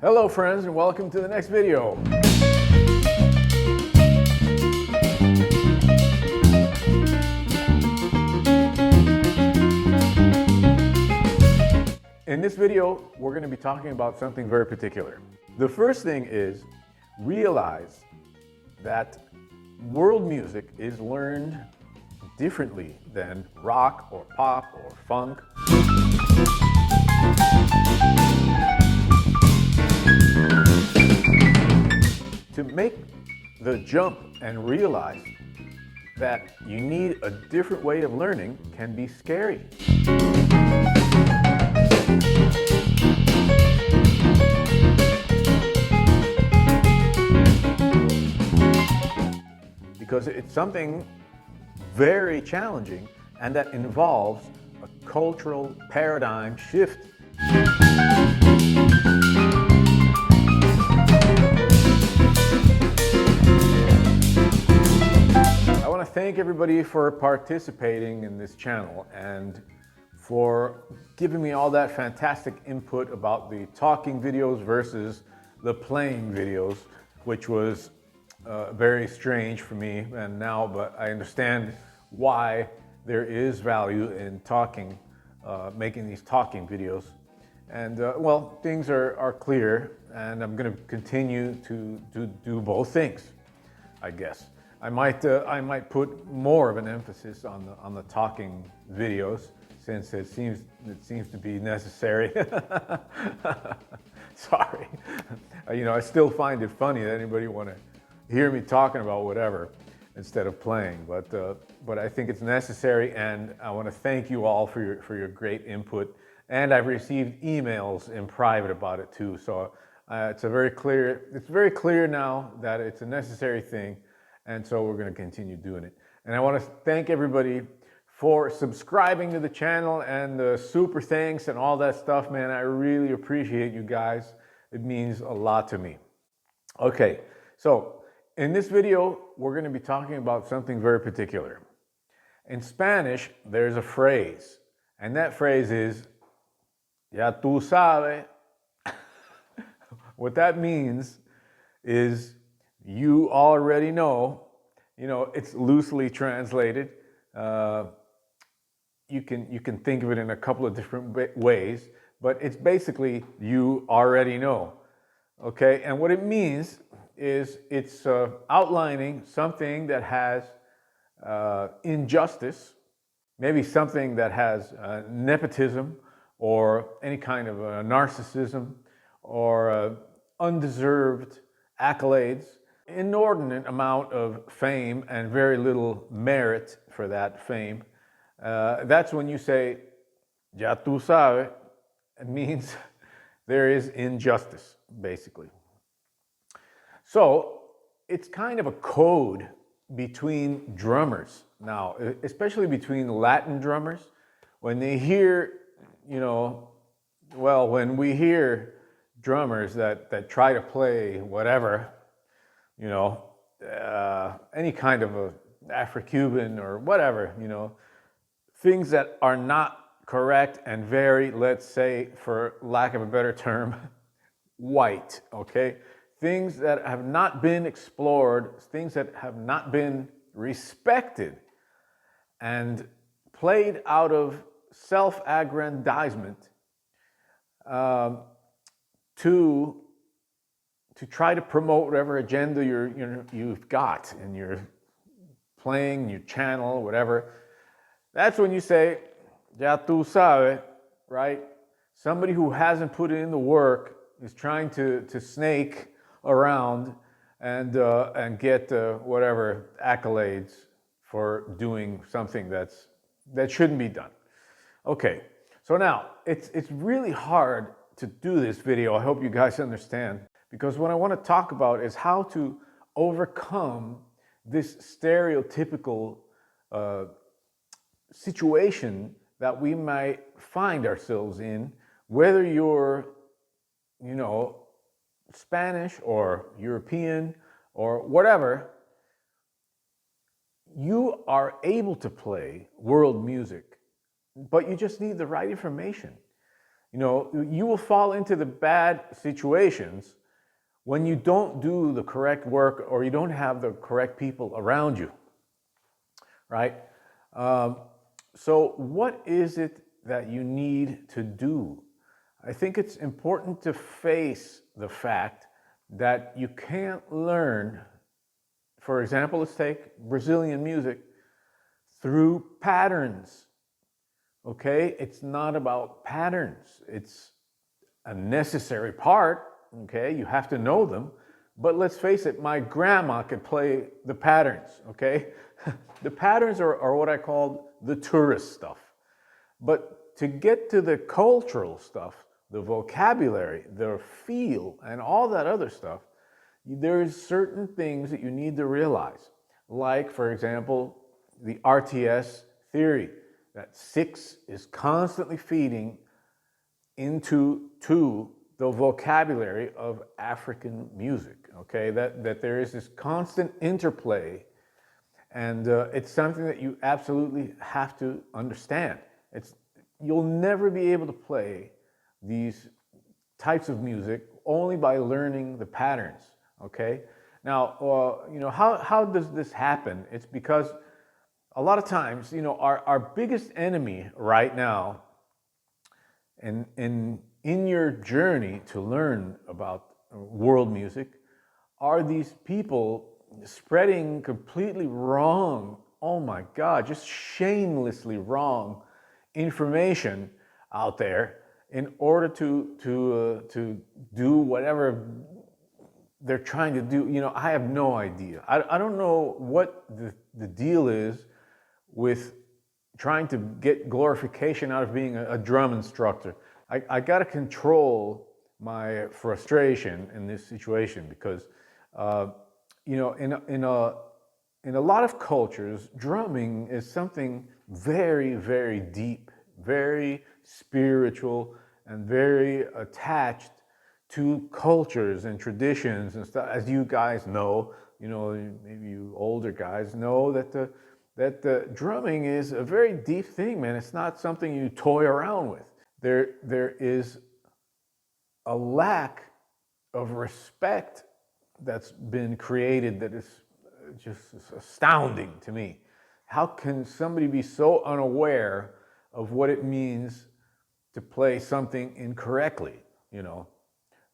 Hello friends, and welcome to the next video. In this video, we're going to be talking about something very particular. The first thing is realize that world music is learned differently than rock or pop or funk. To make the jump and realize that you need a different way of learning can be scary. Because it's something very challenging and that involves a cultural paradigm shift. I want to thank everybody for participating in this channel and for giving me all that fantastic input about the talking videos versus the playing videos, which was very strange for me and now, but I understand why there is value in talking, making these talking videos. And well, things are clear, and I'm going to continue to do both things, I guess. I might put more of an emphasis on the talking videos since it seems to be necessary. Sorry, I still find it funny that anybody want to hear me talking about whatever instead of playing, but I think it's necessary, and I want to thank you all for your great input. And I've received emails in private about it too, so it's very clear now that it's a necessary thing. And so we're going to continue doing it. And I want to thank everybody for subscribing to the channel and the super thanks and all that stuff, man. I really appreciate you guys. It means a lot to me. Okay, so in this video, we're going to be talking about something very particular. In Spanish, there's a phrase, and that phrase is, ya tú sabes. What that means is, you already know. It's loosely translated. You can think of it in a couple of different ways, but it's basically you already know. Okay, and what it means is it's outlining something that has injustice, maybe something that has nepotism or any kind of narcissism or undeserved accolades, inordinate amount of fame and very little merit for that fame. That's when you say, ya tú sabes. It means there is injustice, basically. So it's kind of a code between drummers now, especially between Latin drummers. When they hear, when we hear drummers that try to play whatever, any kind of a Afro-Cuban or whatever, things that are not correct and very, let's say, for lack of a better term, white, okay? Things that have not been explored, things that have not been respected and played out of self-aggrandizement to try to promote whatever agenda you've got in your playing, your channel, whatever. That's when you say, ya tú sabes, right? Somebody who hasn't put in the work is trying to snake around and get whatever accolades for doing something that shouldn't be done. Okay, so now it's really hard to do this video. I hope you guys understand, because what I want to talk about is how to overcome this stereotypical situation that we might find ourselves in, whether you're, Spanish or European or whatever. You are able to play world music, but you just need the right information. You know, you will fall into the bad situations when you don't do the correct work or you don't have the correct people around you, right? Um, so what is it that you need to do? I think it's important to face the fact that you can't learn, for example, let's take Brazilian music, through patterns. Okay? It's not about patterns. It's a necessary part. Okay? You have to know them. But let's face it, my grandma could play the patterns. Okay? The patterns are what I call the tourist stuff. But to get to the cultural stuff, the vocabulary, the feel, and all that other stuff, there's certain things that you need to realize. Like, for example, the RTS theory, that 6 is constantly feeding into the vocabulary of African music, okay? That there is this constant interplay, and it's something that you absolutely have to understand. You'll never be able to play these types of music only by learning the patterns, okay? Now, you know, how does this happen? It's because a lot of times, you know, our biggest enemy right now in your journey to learn about world music are these people spreading completely wrong, oh my God, just shamelessly wrong information out there in order to do whatever they're trying to do. You know, I have no idea. I don't know what the deal is with trying to get glorification out of being a drum instructor. I got to control my frustration in this situation because, you know, in a lot of cultures, drumming is something very, very deep, very spiritual, and very attached to cultures and traditions and stuff. As you guys know, you know, maybe you older guys know that the drumming is a very deep thing, man. It's not something you toy around with. There is a lack of respect that's been created that is just astounding to me. How can somebody be so unaware of what it means to play something incorrectly, you know?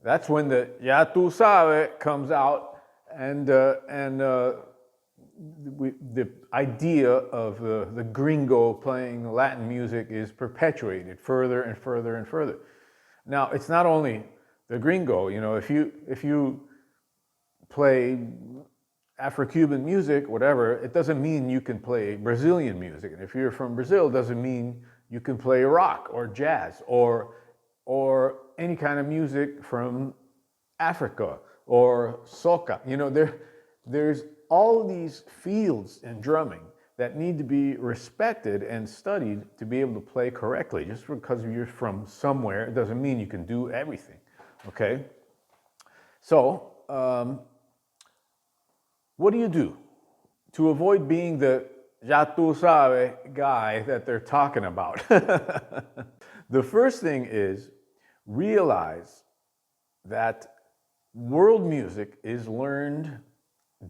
That's when the "Ya tu sabe" comes out, and the idea of the gringo playing Latin music is perpetuated further and further and further. Now, it's not only the gringo. You know, if you play Afro-Cuban music, whatever, it doesn't mean you can play Brazilian music. And if you're from Brazil, it doesn't mean you can play rock or jazz or any kind of music from Africa or soca. You know, there's all these fields in drumming that need to be respected and studied to be able to play correctly. Just because you're from somewhere, it doesn't mean you can do everything, okay? So, what do you do to avoid being the "ya tu sabe" guy that they're talking about? The first thing is realize that world music is learned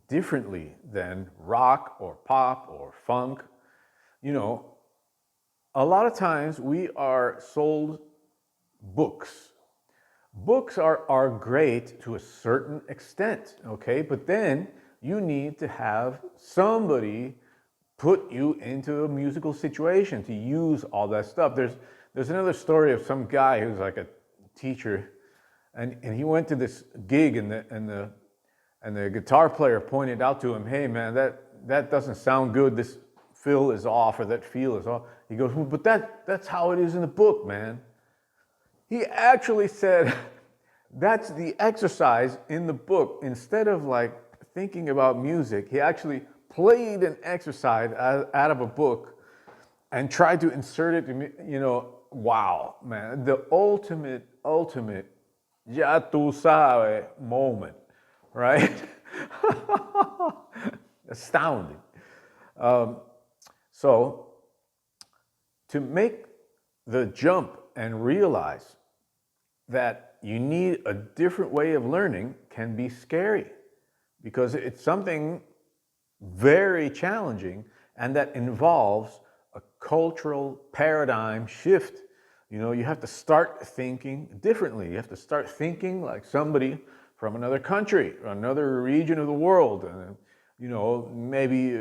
differently than rock or pop or funk. You know, a lot of times we are sold books. Books are great to a certain extent, okay? But then you need to have somebody put you into a musical situation to use all that stuff. There's another story of some guy who's like a teacher, and he went to this gig, and the guitar player pointed out to him, "Hey man, that doesn't sound good. This fill is off, or that feel is off." He goes, "Well, but that's how it is in the book, man." He actually said, that's the exercise in the book. Instead of like thinking about music, he actually played an exercise out of a book and tried to insert it, you know, wow, man, the ultimate, "ya tu sabe" moment, right? Astounding. So, to make the jump and realize that you need a different way of learning can be scary because it's something very challenging and that involves a cultural paradigm shift. You know, you have to start thinking differently. You have to start thinking like somebody from another country, or another region of the world, and you know, maybe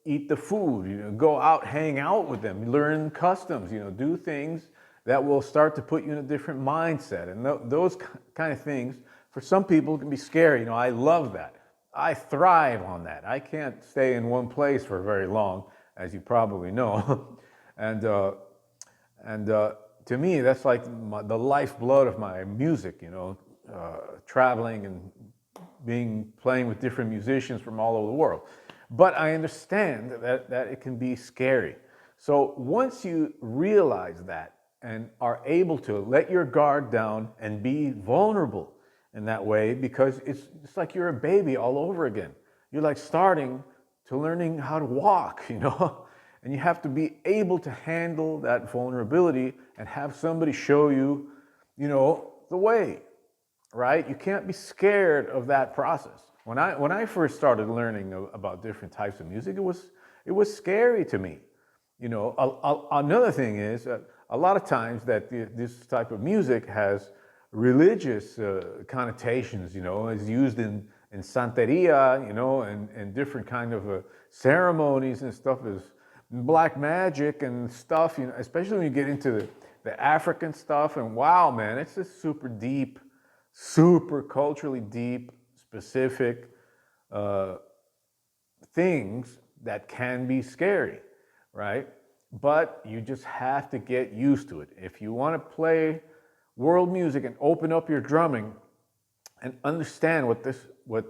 eat the food, you know, go out, hang out with them, learn customs, you know, do things that will start to put you in a different mindset. And those kind of things, for some people, can be scary. You know, I love that. I thrive on that. I can't stay in one place for very long, as you probably know. and and to me, that's like the lifeblood of my music, you know, traveling and playing with different musicians from all over the world. But I understand that it can be scary. So once you realize that and are able to let your guard down and be vulnerable in that way, because it's like you're a baby all over again. You're like starting to learning how to walk, you know? And you have to be able to handle that vulnerability and have somebody show you, you know, the way, right? You can't be scared of that process. When I first started learning about different types of music, it was scary to me. You know, another thing is a lot of times that this type of music has religious connotations. You know, is used in Santeria, you know, and different kind of ceremonies and stuff, is black magic and stuff. You know, especially when you get into the African stuff. And wow, man, it's just super deep, super culturally deep, specific things that can be scary, right? But you just have to get used to it. If you want to play world music and open up your drumming and understand what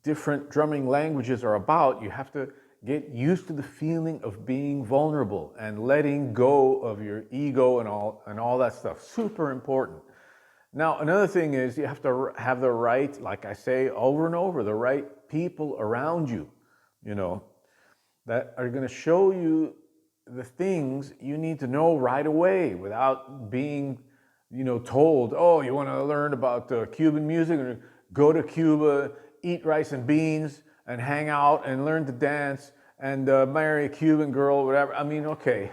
different drumming languages are about, you have to get used to the feeling of being vulnerable and letting go of your ego and all that stuff. Super important. Now, another thing is you have to have the right, like I say over and over, the right people around you, you know, that are going to show you the things you need to know right away without being, you know, told, oh, you want to learn about Cuban music, or go to Cuba, eat rice and beans, and hang out and learn to dance and marry a Cuban girl, whatever. I mean, okay,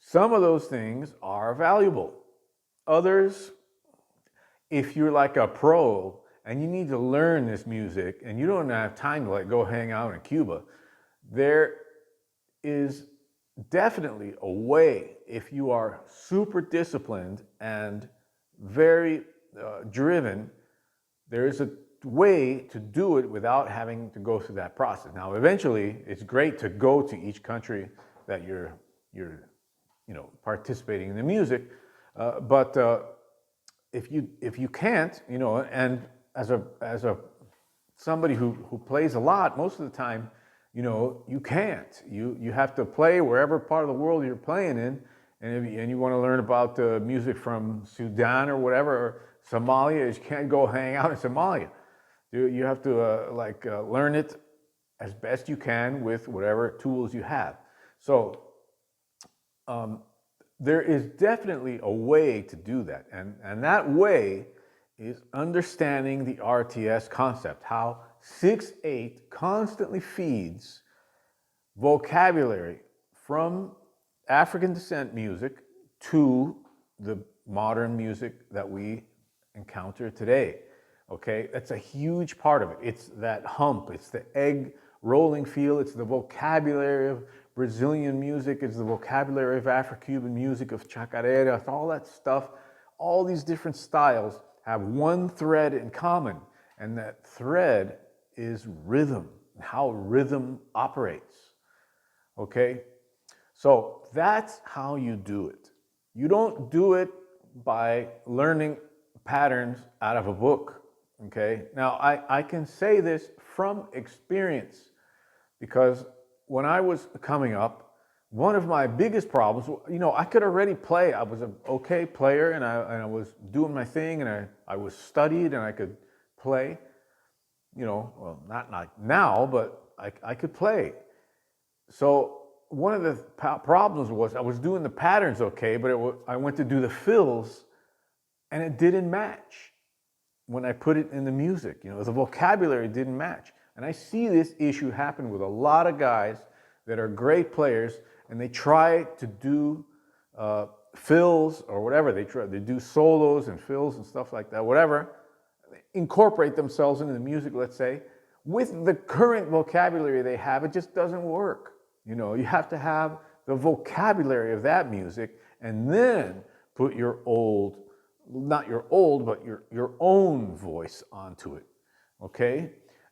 some of those things are valuable. Others, if you're like a pro and you need to learn this music and you don't have time to like go hang out in Cuba, there is definitely a way, if you are super disciplined and very driven, there is a way to do it without having to go through that process. Now, eventually, it's great to go to each country that you're you know, participating in the music, but if you can't, you know, and as a somebody who plays a lot, most of the time, you know, you can't. You have to play wherever part of the world you're playing in, and you want to learn about music from Sudan or whatever, or Somalia, you can't go hang out in Somalia. You have to learn it as best you can with whatever tools you have. So there is definitely a way to do that, and that way is understanding the RTS concept, how 6/8 constantly feeds vocabulary from African descent music to the modern music that we encounter today. Okay, that's a huge part of it. It's that hump, it's the egg rolling feel, it's the vocabulary of Brazilian music, it's the vocabulary of Afro-Cuban music, of chacarera, all that stuff. All these different styles have one thread in common, and that thread is rhythm, how rhythm operates. Okay? So that's how you do it. You don't do it by learning patterns out of a book. Okay? Now, I can say this from experience, because when I was coming up, one of my biggest problems, you know, I could already play. I was an okay player, and I was doing my thing, and I was studied, and I could play. You know, well, not like now, but I could play. So one of the problems was I was doing the patterns okay, but I went to do the fills, and it didn't match when I put it in the music. You know, the vocabulary didn't match. And I see this issue happen with a lot of guys that are great players, and they try to do fills or whatever. They do solos and fills and stuff like that, whatever. They incorporate themselves into the music, let's say. With the current vocabulary they have, it just doesn't work. You know, you have to have the vocabulary of that music and then put your old, not your old, but your own voice onto it, okay?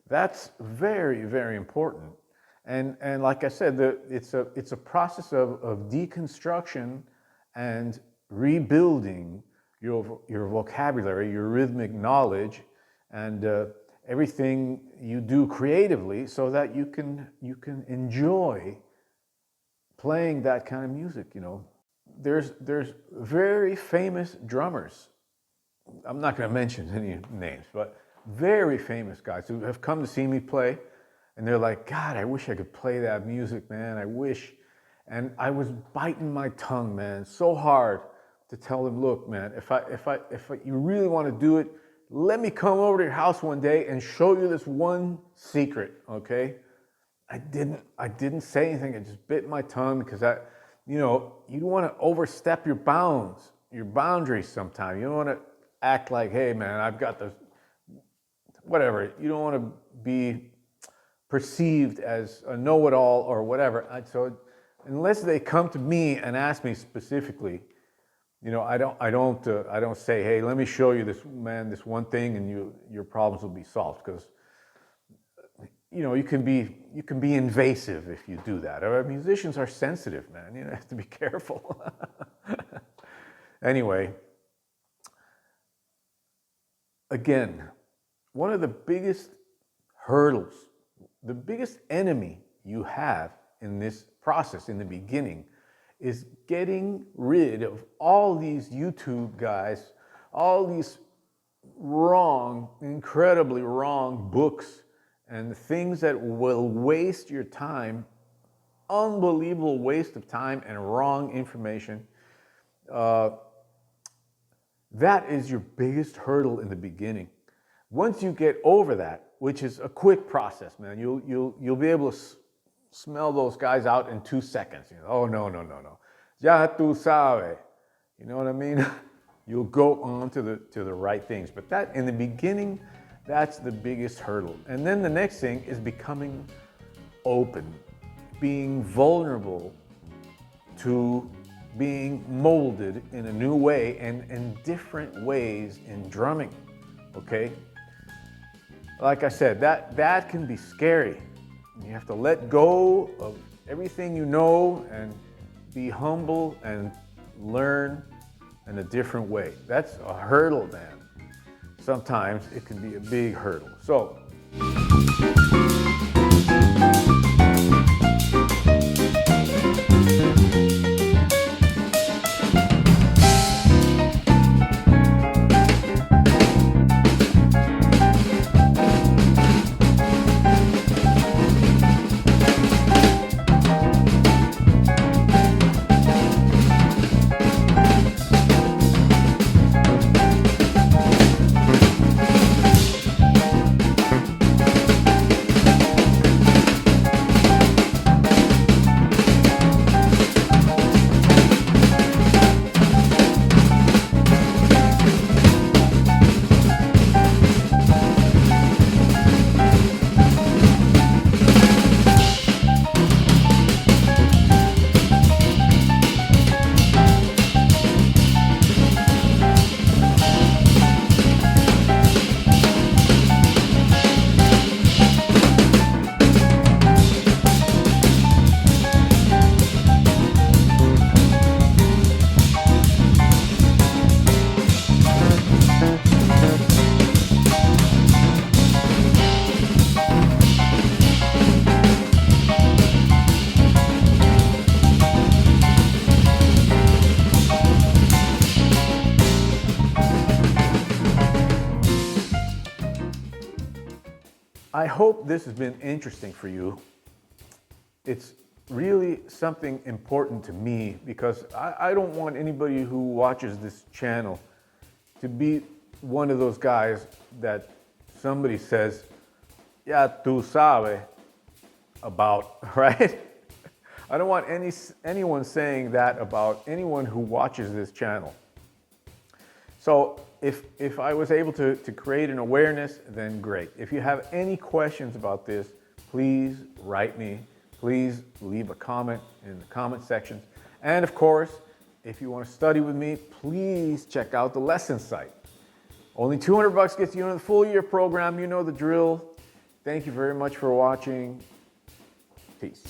That's very, very important. And like I said, it's a process of deconstruction and rebuilding your vocabulary, your rhythmic knowledge, and everything you do creatively, so that you can enjoy playing that kind of music. You know, there's very famous drummers. I'm not going to mention any names, but very famous guys who have come to see me play, and they're like, God, I wish I could play that music, man. I wish. And I was biting my tongue, man, so hard to tell them, look, man, if you really want to do it, let me come over to your house one day and show you this one secret, okay? I didn't say anything. I just bit my tongue because you know, you don't want to overstep your bounds, your boundaries sometimes. You don't want to act like, hey, man, I've got this, whatever. You don't want to be perceived as a know-it-all or whatever. So unless they come to me and ask me specifically, you know, I don't say, hey, let me show you this, man, this one thing, and your problems will be solved. Because, you know, you can be invasive if you do that. Our musicians are sensitive, man. You have to be careful. Anyway, again, one of the biggest hurdles, the biggest enemy you have in this process in the beginning is getting rid of all these YouTube guys, all these wrong, incredibly wrong books and things that will waste your time, unbelievable waste of time and wrong information. That is your biggest hurdle in the beginning. Once you get over that, which is a quick process, man, you'll be able to smell those guys out in 2 seconds. You know, oh, no. Ya tú sabes. You know what I mean? You'll go on to the right things. But that, in the beginning, that's the biggest hurdle. And then the next thing is becoming open, being vulnerable to being molded in a new way and in different ways in drumming, okay? Like I said, that can be scary. You have to let go of everything you know and be humble and learn in a different way. That's a hurdle, man. Sometimes it can be a big hurdle. So, I hope this has been interesting for you. It's really something important to me because I don't want anybody who watches this channel to be one of those guys that somebody says, "Ya tú sabes," about, right? I don't want anyone saying that about anyone who watches this channel. So if I was able to create an awareness, then great. If you have any questions about this, please write me. Please leave a comment in the comment section. And of course, if you want to study with me, please check out the lesson site. Only $200 gets you into the full year program. You know the drill. Thank you very much for watching. Peace.